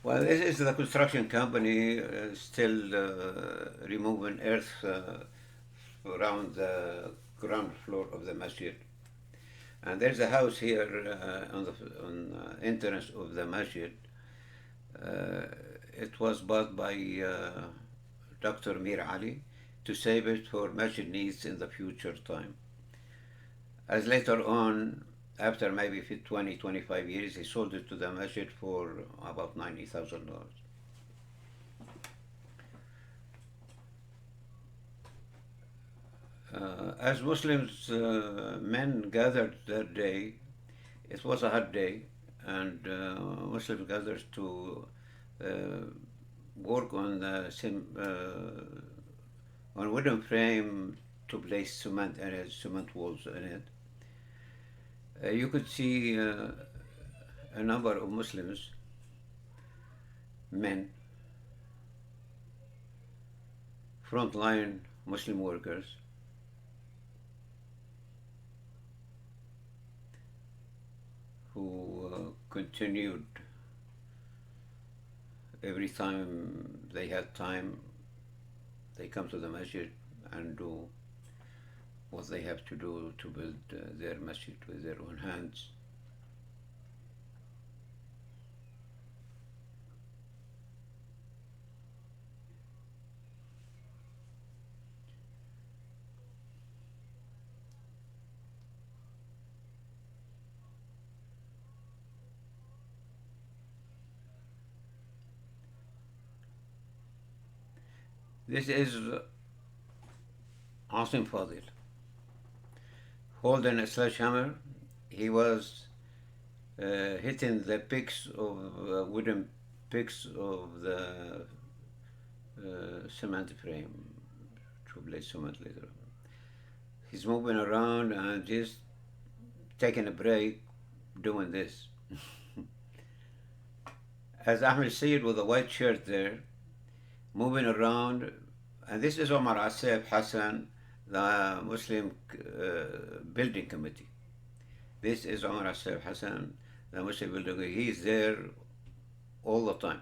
Well, this is the construction company still removing earth around the ground floor of the masjid. And there's a house here on the entrance of the masjid. Uh, it was bought by Dr. Mir Ali to save it for masjid needs in the future time. As later on, after maybe 20, 25 years, he sold it to the masjid for about $90,000. As Muslims, men gathered that day. It was a hot day, and Muslims gathered to uh, work on the on wooden frame to place cement in it, cement walls in it. You could see a number of Muslims, men, frontline Muslim workers, who continued every time they had time, they come to the masjid and do what they have to do to build their masjid with their own hands. This is Asim Fadil holding a sledgehammer. He was hitting the picks of wooden picks of the cement frame to place cement later on. He's moving around and just taking a break doing this. As Ahmed Seede with a white shirt there, moving around, and this is Omar Assaf Hassan, the Muslim building committee. This is Omar Assaf Hassan, the Muslim building committee. He's there all the time.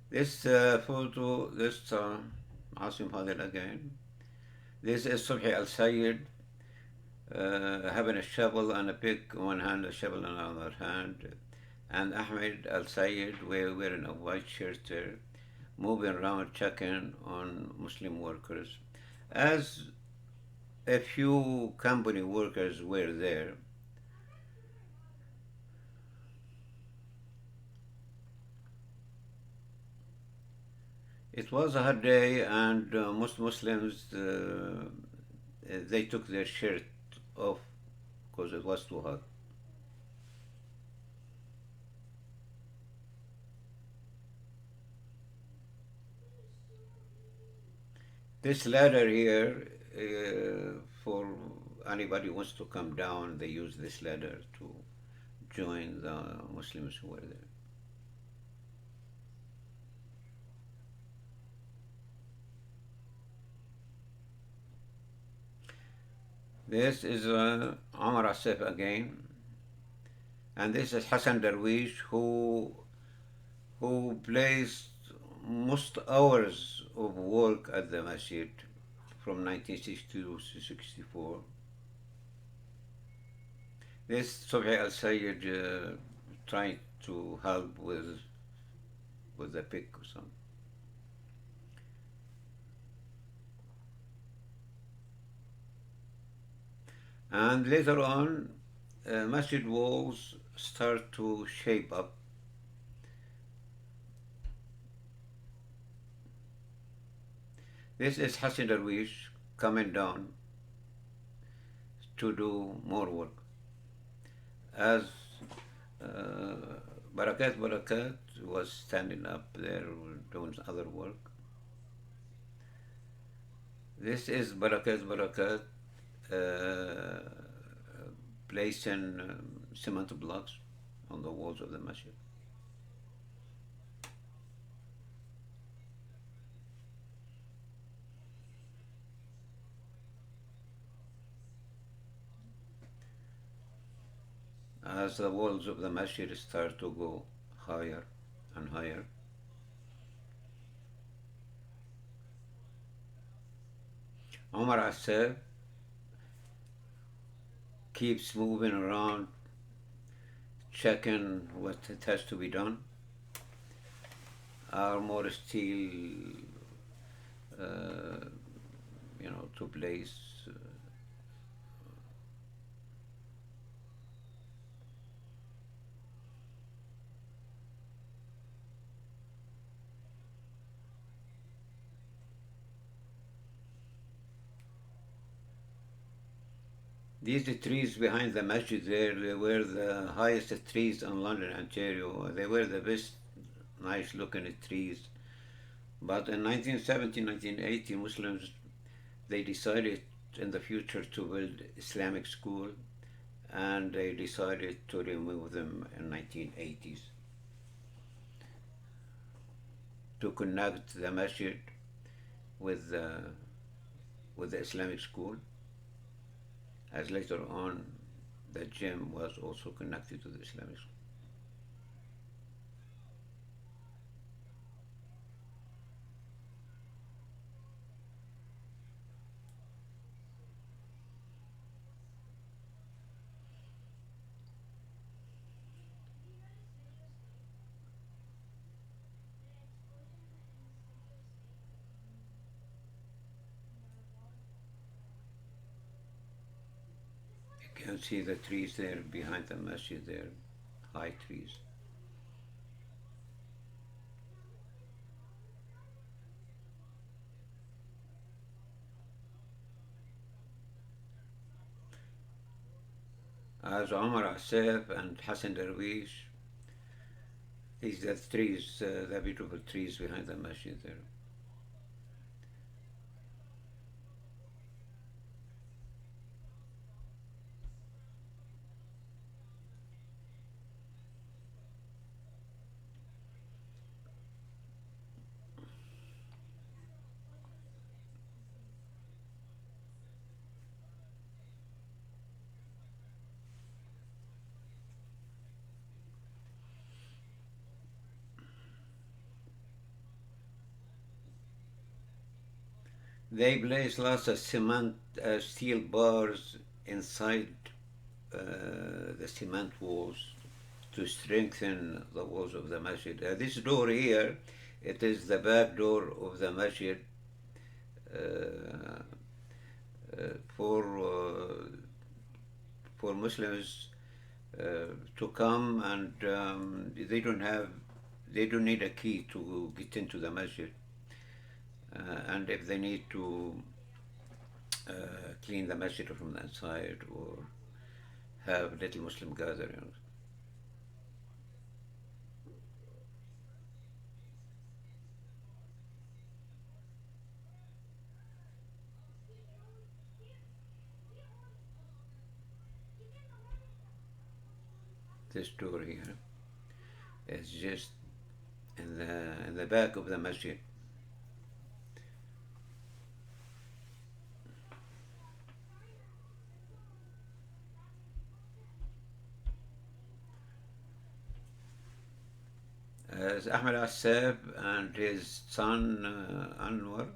This photo, this Asim Fadil again. This is Sobhi Elsayed having a shovel and a pick in one hand, a shovel in the other hand. And Ahmed Assayed wearing a white shirt there, moving around checking on Muslim workers. As a few company workers were there, it was a hot day, and most Muslims they took their shirt off because it was too hot. This ladder here, for anybody who wants to come down, they use this ladder to join the Muslims who were there. This is Omar Assaf again, and this is Hassan Darwish, who placed most hours of work at the masjid from 1962 to 64. This Sobhi Elsayed trying to help with the pick or something. And later on, masjid walls start to shape up. This is Hassan Darwish coming down to do more work. As Barakat was standing up there doing other work. This is Barakat placing cement blocks on the walls of the masjid. As the walls of the masjid start to go higher and higher. Omar Assaf keeps moving around, checking what it has to be done. Are more steel, uh, to place. These trees behind the masjid there, they were the highest trees in London, Ontario. They were the best, nice looking trees. But in 1970, 1980, Muslims, they decided in the future to build Islamic school, and they decided to remove them in 1980s to connect the masjid with the Islamic school, as later on the gym was also connected to the Islamic school. You can see the trees there behind the masjid there, high trees. As Omar Assaf and Hassan Darwish, these are the trees, the beautiful trees behind the masjid there. They place lots of cement, steel bars inside the cement walls to strengthen the walls of the masjid. This door here, it is the back door of the masjid uh, for Muslims to come, and they don't need a key to get into the masjid. And if they need to clean the masjid from the inside or have little Muslim gatherings. This door here is just in the back of the masjid. As Ahmed Assaf and his son Anwar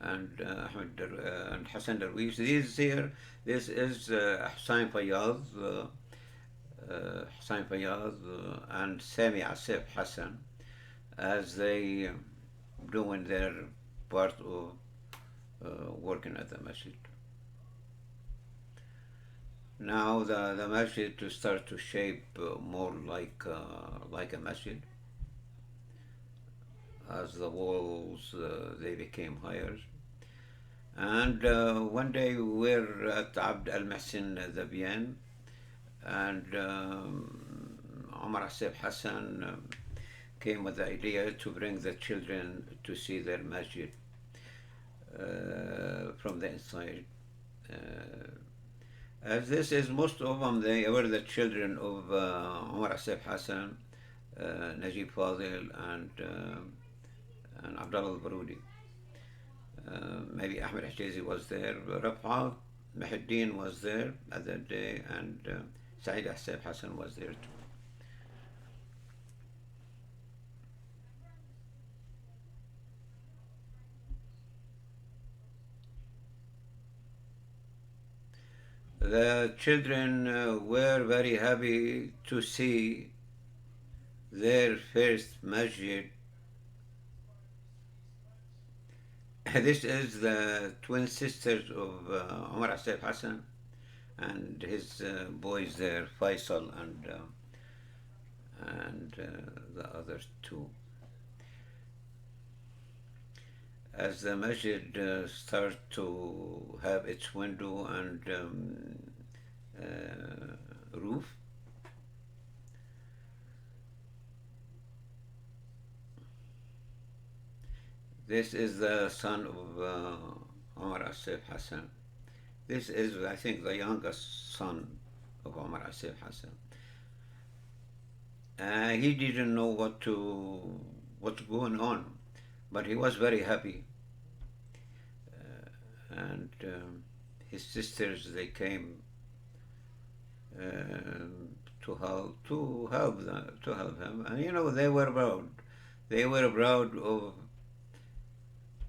and and Hassan Darwish. This is Hussain Fayyad and Sami Assaf Hassan, as they doing their part of working at the masjid. Now the masjid to start to shape more like a masjid, as the walls they became higher. And one day we were at Abd al Mahsin Zabian, and Omar Assaf Hassan came with the idea to bring the children to see their masjid from the inside. As this is, most of them, they were the children of Omar Assaf Hassan, Najib Fadel, and Abdullah Baroudi. Maybe Ahmed Hijazi was there. Rafat Mahiddin was there at that day, and Suad Assaf Hassan was there too. The children were very happy to see their first masjid. This is the twin sisters of Omar Assaf Hassan and his boys there, Faisal and the other two. As the masjid starts to have its window and roof, this is the son of Omar Assaf Hassan. This is, I think, the youngest son of Omar Assaf Hassan. He didn't know what's going on, but he was very happy. And his sisters, they came to help him, and they were proud. They were proud of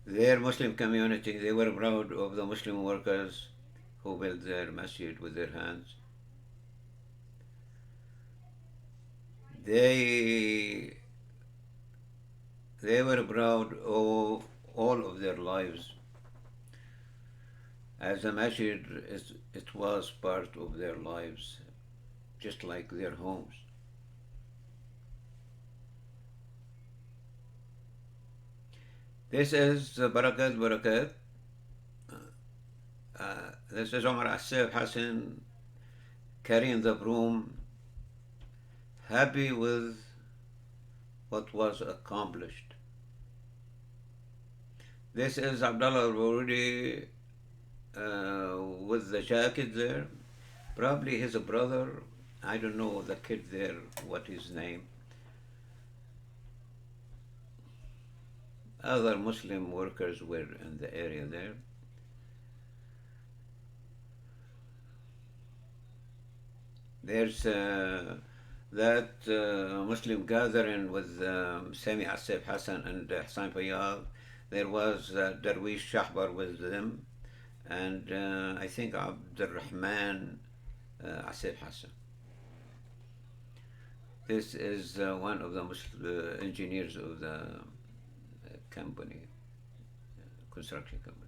their Muslim community. They were proud of the Muslim workers who built their masjid with their hands. They were proud of all of their lives. As a masjid, it was part of their lives, just like their homes. This is Barakat. This is Omar Assaf Hassan carrying the broom, happy with what was accomplished. This is Abdullah Baroudi with the jacket there, probably his brother. I don't know the kid there, what his name. Other Muslim workers were in the area there. There's that Muslim gathering with Sami Assaf Hassan and Hussain Fayyad. There was Darwish Taha with them, and I think Abdurrahman Assaf Hassan. This is one of the Muslim engineers of the company, construction company.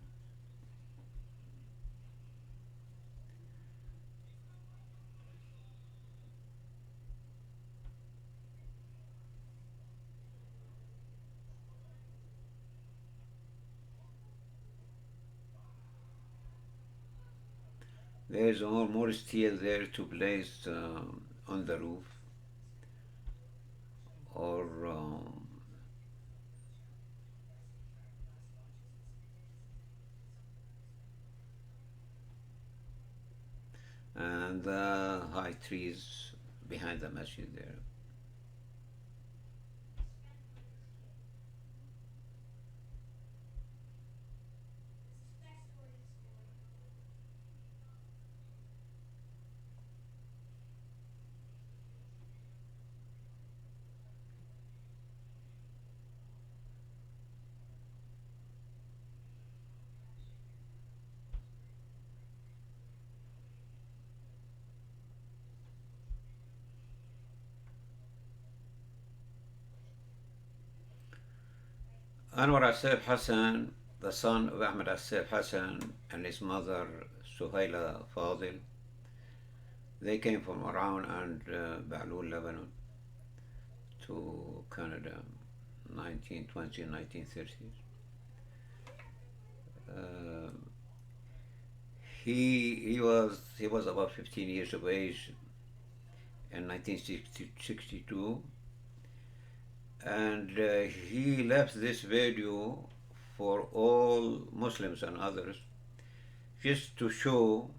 There's more steel there to place on the roof, or and the high trees behind the masjid there. Anwar Assaf Hassan, the son of Ahmed Assaf Hassan and his mother Suhaila Fadel, they came from Iran and Ba'lul, Lebanon, to Canada, 1920 and 1930s. He was about 15 years of age in 1962, and he left this video for all Muslims and others, just to show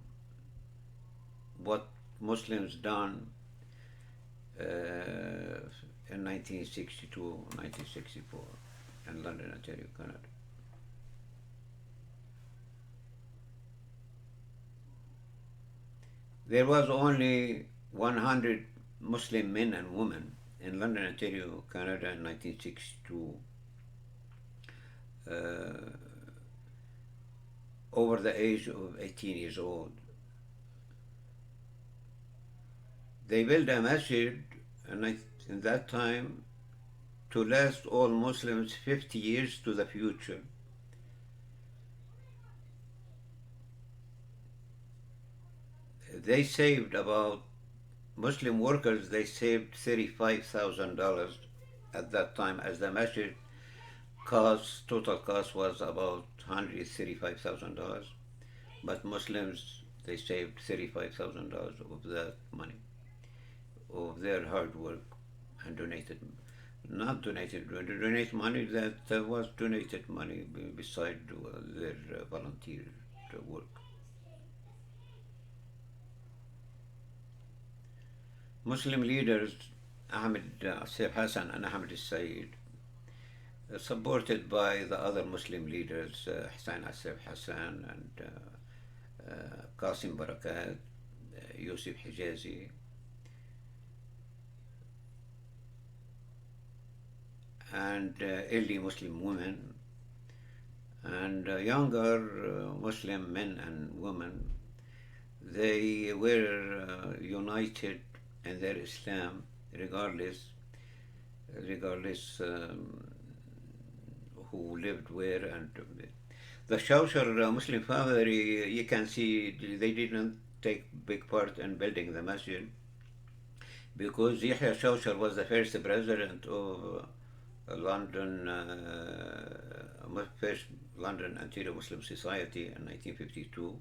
what Muslims done in 1962, 1964 in London, Ontario, Canada. There was only 100 Muslim men and women in London, Ontario, Canada in 1962, over the age of 18 years old. they built a masjid in that time to last all Muslims 50 years to the future. They saved about Muslim workers, they saved $35,000 at that time, as the masjid total cost was about $135,000. But Muslims, they saved $35,000 of that money, of their hard work, and donate money that was donated money beside their volunteer work. Muslim leaders Ahmed Assaf Hassan and Ahmed Seede, supported by the other Muslim leaders, Hussain Assaf Hassan and Kassem Burkit, Ahmed Hijazi, and elderly Muslim women, and younger Muslim men and women. They were united in their Islam, regardless who lived where. And the Shawshar Muslim family, you can see they didn't take big part in building the masjid, because Yahya Shawshar was the first president of first London Anti-Muslim Society in 1952,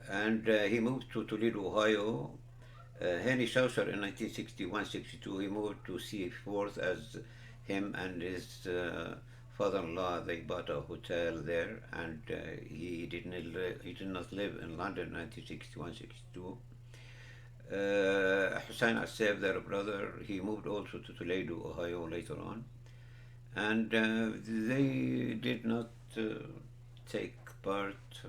and he moved to Toledo, Ohio. Henry Shawshar in 1961-62, he moved to Seaforth, as him and his father-in-law, they bought a hotel there, and he did not live in London in 1961-62. Hussain Assaf, their brother, he moved also to Toledo, Ohio later on, and they did not take part.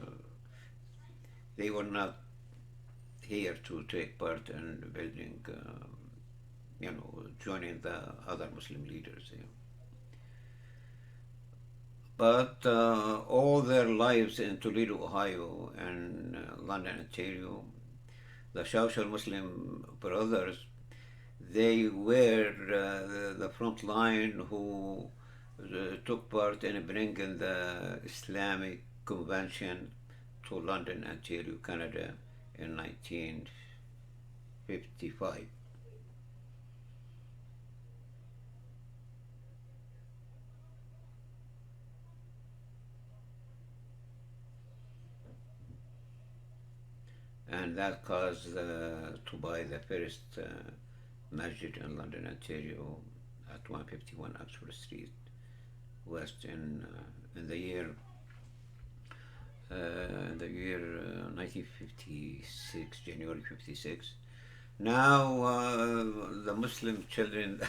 They were not here to take part in building, joining the other Muslim leaders. But all their lives in Toledo, Ohio, and London, Ontario, the Shawshar Muslim brothers, they were the front line who took part in bringing the Islamic Convention to London, Ontario, Canada in 1955. And that caused to buy the first masjid in London, Ontario, at 151 Oxford Street West in the year 1956, January 56. Now the Muslim children